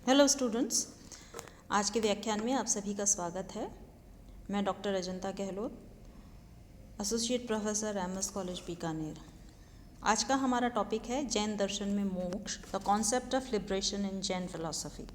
Hello students, आज के व्याख्यान में आप सभी का स्वागत है। मैं doctor Ajanta Gehlot, associate professor MS college Bikaner. आज का हमारा टॉपिक है जैन दर्शन में मोक्ष, the concept of liberation in Jain philosophy.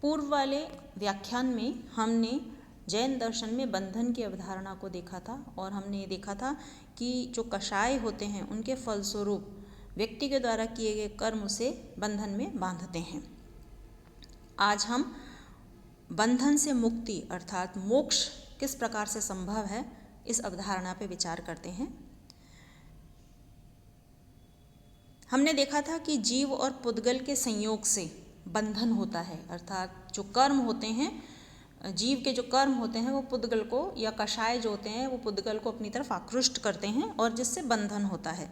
पूर्व वाले व्याख्यान में हमने जैन दर्शन में बंधन की अवधारणा को देखा था और हमने ये देखा था कि जो कषाय होते हैं उनके फलस्वरूप व्यक्ति के द्वारा किए गए कर्म उसे बंधन में बांधते हैं। आज हम बंधन से मुक्ति अर्थात मोक्ष किस प्रकार से संभव है, इस अवधारणा पर विचार करते हैं। हमने देखा था कि जीव और पुद्गल के संयोग से बंधन होता है, अर्थात जो कर्म होते हैं, जीव के जो कर्म होते हैं वो पुद्गल को या कषाय जो होते हैं वो पुद्गल को अपनी तरफ आकृष्ट करते हैं और जिससे बंधन होता है।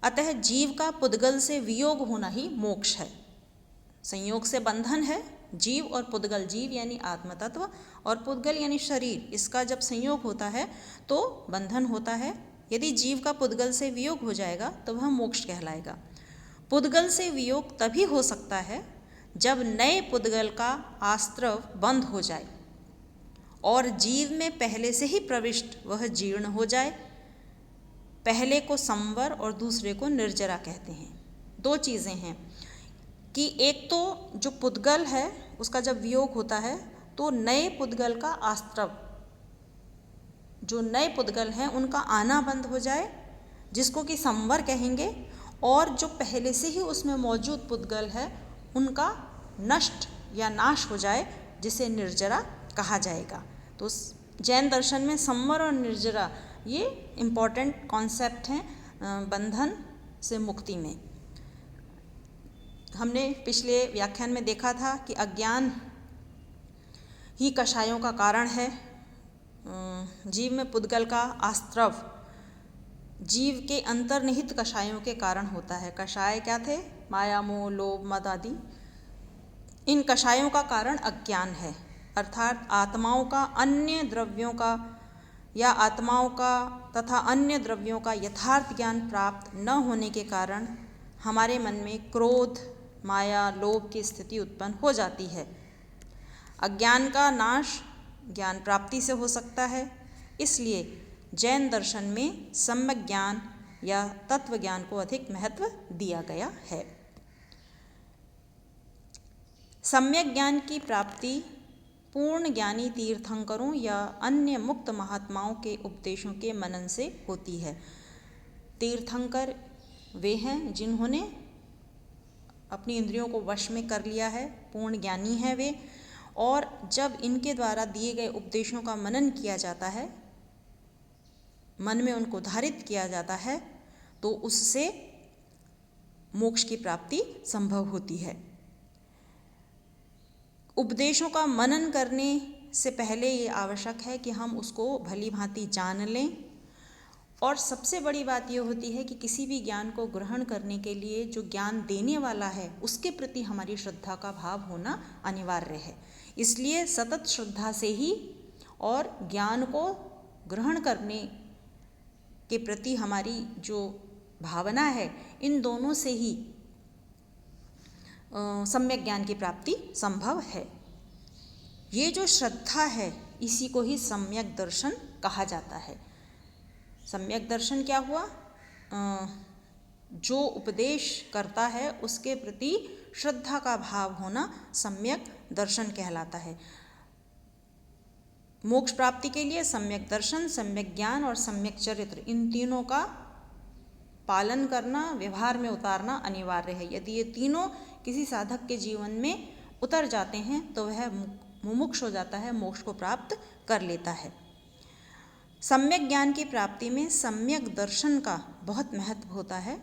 अतः जीव का पुद्गल से वियोग होना ही मोक्ष है। संयोग से बंधन है। जीव और पुद्गल, जीव यानी आत्मतत्व और पुद्गल यानी शरीर, इसका जब संयोग होता है तो बंधन होता है। यदि जीव का पुद्गल से वियोग हो जाएगा तो वह मोक्ष कहलाएगा। पुद्गल से वियोग तभी हो सकता है जब नए पुद्गल का आस्त्रव बंद हो जाए और जीव में पहले से ही प्रविष्ट वह जीर्ण हो जाए। पहले को संवर और दूसरे को निर्जरा कहते हैं। दो चीज़ें हैं कि एक तो जो पुद्गल है उसका जब वियोग होता है तो नए पुद्गल का आस्त्रव, जो नए पुद्गल हैं उनका आना बंद हो जाए, जिसको कि संवर कहेंगे, और जो पहले से ही उसमें मौजूद पुद्गल है उनका नष्ट या नाश हो जाए, जिसे निर्जरा कहा जाएगा। तो जैन दर्शन में संवर और निर्जरा ये इम्पॉर्टेंट कॉन्सेप्ट हैं बंधन से मुक्ति में। हमने पिछले व्याख्यान में देखा था कि अज्ञान ही कषायों का कारण है। जीव में पुद्गल का आस्त्रव जीव के अंतर्निहित कषायों के कारण होता है। कषाय क्या थे? माया, मोह, लोभ, मद आदि। इन कषायों का कारण अज्ञान है, अर्थात आत्माओं का अन्य द्रव्यों का या आत्माओं का तथा अन्य द्रव्यों का यथार्थ ज्ञान प्राप्त न होने के कारण हमारे मन में क्रोध, माया, लोभ की स्थिति उत्पन्न हो जाती है। अज्ञान का नाश ज्ञान प्राप्ति से हो सकता है। इसलिए जैन दर्शन में सम्यक ज्ञान या तत्व ज्ञान को अधिक महत्व दिया गया है। सम्यक ज्ञान की प्राप्ति पूर्ण ज्ञानी तीर्थंकरों या अन्य मुक्त महात्माओं के उपदेशों के मनन से होती है। तीर्थंकर वे हैं जिन्होंने अपनी इंद्रियों को वश में कर लिया है, पूर्ण ज्ञानी हैं वे, और जब इनके द्वारा दिए गए उपदेशों का मनन किया जाता है, मन में उनको धारित किया जाता है, तो उससे मोक्ष की प्राप्ति संभव होती है। उपदेशों का मनन करने से पहले ये आवश्यक है कि हम उसको भली भांति जान लें, और सबसे बड़ी बात ये होती है कि किसी भी ज्ञान को ग्रहण करने के लिए जो ज्ञान देने वाला है उसके प्रति हमारी श्रद्धा का भाव होना अनिवार्य है। इसलिए सतत श्रद्धा से ही और ज्ञान को ग्रहण करने के प्रति हमारी जो भावना है, इन दोनों से ही सम्यक ज्ञान की प्राप्ति संभव है। ये जो श्रद्धा है इसी को ही सम्यक दर्शन कहा जाता है। सम्यक दर्शन क्या हुआ? जो उपदेश करता है उसके प्रति श्रद्धा का भाव होना सम्यक दर्शन कहलाता है। मोक्ष प्राप्ति के लिए सम्यक दर्शन, सम्यक ज्ञान और सम्यक चरित्र, इन तीनों का पालन करना, व्यवहार में उतारना अनिवार्य है। यदि ये तीनों किसी साधक के जीवन में उतर जाते हैं तो वह मुमुक्ष हो जाता है, मोक्ष को प्राप्त कर लेता है। सम्यक ज्ञान की प्राप्ति में सम्यक दर्शन का बहुत महत्व होता है,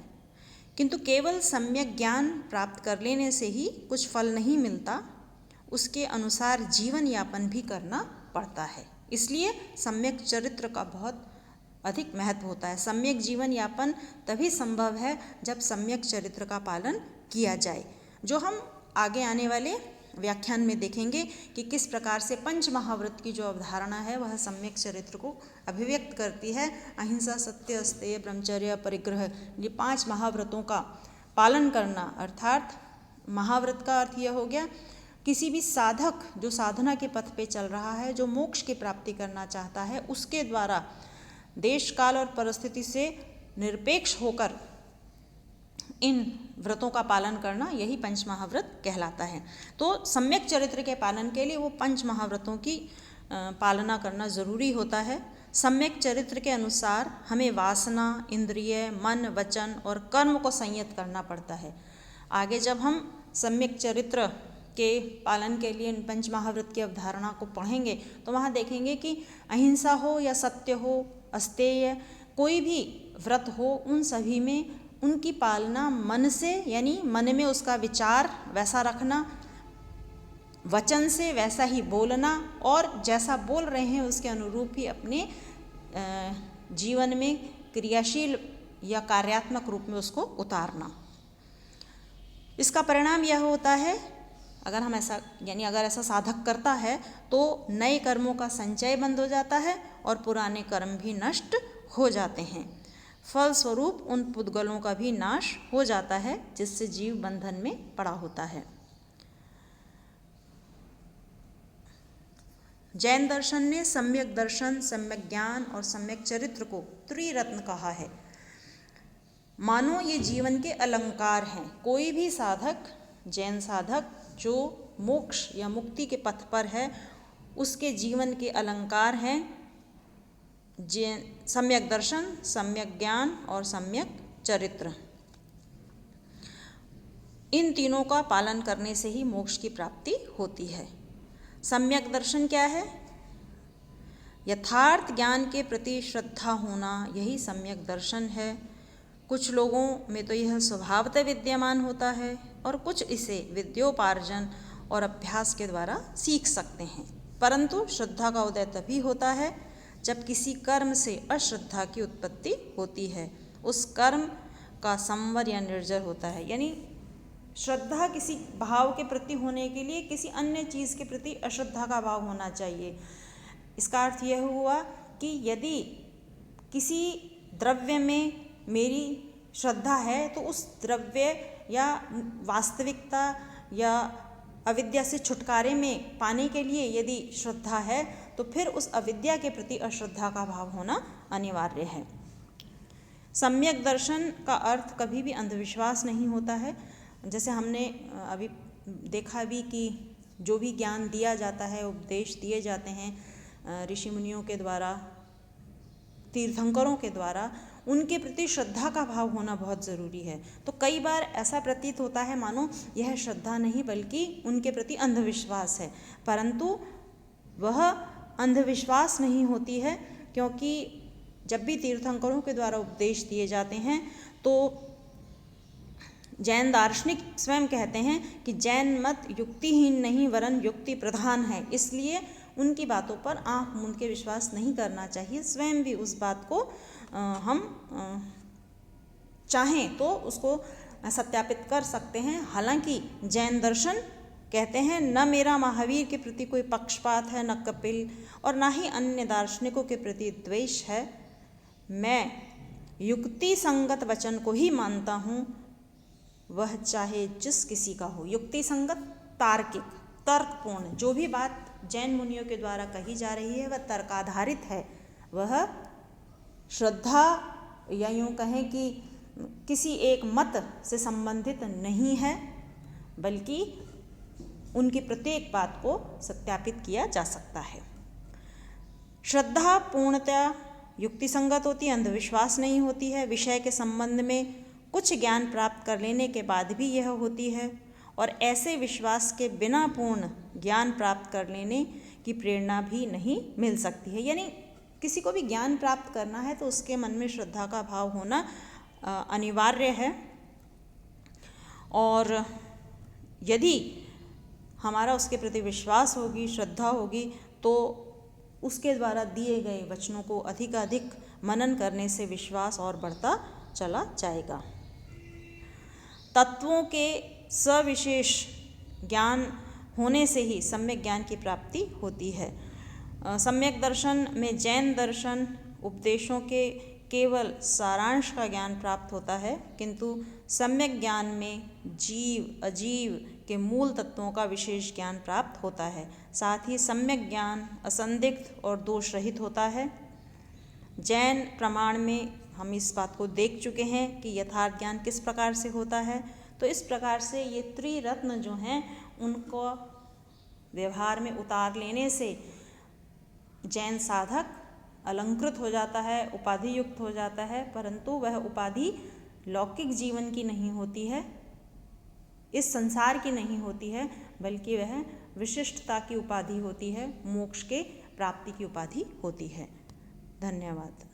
किंतु केवल सम्यक ज्ञान प्राप्त कर लेने से ही कुछ फल नहीं मिलता, उसके अनुसार जीवन यापन भी करना पड़ता है। इसलिए सम्यक चरित्र का बहुत अधिक महत्व होता है। सम्यक जीवन यापन तभी संभव है जब सम्यक चरित्र का पालन किया जाए, जो हम आगे आने वाले व्याख्यान में देखेंगे कि किस प्रकार से पंच महाव्रत की जो अवधारणा है वह सम्यक चरित्र को अभिव्यक्त करती है। अहिंसा, सत्य, अस्तेय, ब्रह्मचर्य, परिग्रह, ये 5 महाव्रतों का पालन करना, अर्थात महाव्रत का अर्थ यह हो गया किसी भी साधक जो साधना के पथ पे चल रहा है, जो मोक्ष की प्राप्ति करना चाहता है, उसके द्वारा देश काल और परिस्थिति से निरपेक्ष होकर इन व्रतों का पालन करना, यही पंच महाव्रत कहलाता है। तो सम्यक चरित्र के पालन के लिए वो पंच महाव्रतों की पालना करना ज़रूरी होता है। सम्यक चरित्र के अनुसार हमें वासना, इंद्रिय, मन, वचन और कर्म को संयत करना पड़ता है। आगे जब हम सम्यक चरित्र के पालन के लिए इन पंच महाव्रत की अवधारणा को पढ़ेंगे तो वहाँ देखेंगे कि अहिंसा हो या सत्य हो, अस्तेय, कोई भी व्रत हो, उन सभी में उनकी पालना मन से, यानी मन में उसका विचार वैसा रखना, वचन से वैसा ही बोलना और जैसा बोल रहे हैं उसके अनुरूप ही अपने जीवन में क्रियाशील या कार्यात्मक रूप में उसको उतारना। इसका परिणाम यह होता है, अगर हम ऐसा अगर ऐसा साधक करता है तो नए कर्मों का संचय बंद हो जाता है और पुराने कर्म भी नष्ट हो जाते हैं। फलस्वरूप उन पुद्गलों का भी नाश हो जाता है जिससे जीव बंधन में पड़ा होता है। जैन दर्शन ने सम्यक दर्शन, सम्यक ज्ञान और सम्यक चरित्र को त्रिरत्न कहा है। मानो ये जीवन के अलंकार हैं। कोई भी साधक, जैन साधक जो मोक्ष या मुक्ति के पथ पर है, उसके जीवन के अलंकार हैं सम्यक दर्शन, सम्यक ज्ञान और सम्यक चरित्र। इन तीनों का पालन करने से ही मोक्ष की प्राप्ति होती है। सम्यक दर्शन क्या है? यथार्थ ज्ञान के प्रति श्रद्धा होना, यही सम्यक दर्शन है। कुछ लोगों में तो यह स्वभावतः विद्यमान होता है और कुछ इसे विद्योपार्जन और अभ्यास के द्वारा सीख सकते हैं। परंतु श्रद्धा का उदय तभी होता है जब किसी कर्म से अश्रद्धा की उत्पत्ति होती है, उस कर्म का संवर या निर्जर होता है। यानी श्रद्धा किसी भाव के प्रति होने के लिए किसी अन्य चीज़ के प्रति अश्रद्धा का भाव होना चाहिए। इसका अर्थ यह हुआ कि यदि किसी द्रव्य में मेरी श्रद्धा है तो उस द्रव्य या वास्तविकता या अविद्या से छुटकारे में पाने के लिए यदि श्रद्धा है तो फिर उस अविद्या के प्रति अश्रद्धा का भाव होना अनिवार्य है। सम्यक दर्शन का अर्थ कभी भी अंधविश्वास नहीं होता है। जैसे हमने अभी देखा भी कि जो भी ज्ञान दिया जाता है, उपदेश दिए जाते हैं ऋषि मुनियों के द्वारा, तीर्थंकरों के द्वारा, उनके प्रति श्रद्धा का भाव होना बहुत ज़रूरी है। तो कई बार ऐसा प्रतीत होता है मानो यह श्रद्धा नहीं बल्कि उनके प्रति अंधविश्वास है, परंतु वह अंधविश्वास नहीं होती है, क्योंकि जब भी तीर्थंकरों के द्वारा उपदेश दिए जाते हैं तो जैन दार्शनिक स्वयं कहते हैं कि जैन मत युक्तिहीन नहीं वरन युक्ति प्रधान है, इसलिए उनकी बातों पर आंख मूंद के विश्वास नहीं करना चाहिए। स्वयं भी उस बात को हम चाहें तो उसको सत्यापित कर सकते हैं। हालांकि जैन दर्शन कहते हैं न मेरा महावीर के प्रति कोई पक्षपात है, न कपिल और न ही अन्य दार्शनिकों के प्रति द्वेष है। मैं युक्ति संगत वचन को ही मानता हूँ, वह चाहे जिस किसी का हो। युक्ति संगत, तार्किक, तर्कपूर्ण, जो भी बात जैन मुनियों के द्वारा कही जा रही है वह तर्काधारित है, वह श्रद्धा या यूँ कहें कि किसी एक मत से संबंधित नहीं है, बल्कि उनकी प्रत्येक बात को सत्यापित किया जा सकता है। श्रद्धा पूर्णतया युक्ति संगत होती है, अंधविश्वास नहीं होती है। विषय के संबंध में कुछ ज्ञान प्राप्त कर लेने के बाद भी यह होती है, और ऐसे विश्वास के बिना पूर्ण ज्ञान प्राप्त कर लेने की प्रेरणा भी नहीं मिल सकती है। यानी किसी को भी ज्ञान प्राप्त करना है तो उसके मन में श्रद्धा का भाव होना अनिवार्य है, और यदि हमारा उसके प्रति विश्वास होगी, श्रद्धा होगी, तो उसके द्वारा दिए गए वचनों को अधिकाधिक मनन करने से विश्वास और बढ़ता चला जाएगा। तत्वों के सविशेष ज्ञान होने से ही सम्यक ज्ञान की प्राप्ति होती है। सम्यक दर्शन में जैन दर्शन उपदेशों के केवल सारांश का ज्ञान प्राप्त होता है, किंतु सम्यक ज्ञान में जीव अजीव के मूल तत्वों का विशेष ज्ञान प्राप्त होता है। साथ ही सम्यक ज्ञान असंदिग्ध और दोष रहित होता है। जैन प्रमाण में हम इस बात को देख चुके हैं कि यथार्थ ज्ञान किस प्रकार से होता है। तो इस प्रकार से ये त्रिरत्न जो हैं उनको व्यवहार में उतार लेने से जैन साधक अलंकृत हो जाता है, उपाधि युक्त हो जाता है, परंतु वह उपाधि लौकिक जीवन की नहीं होती है, इस संसार की नहीं होती है, बल्कि वह विशिष्टता की उपाधि होती है, मोक्ष के प्राप्ति की उपाधि होती है। धन्यवाद।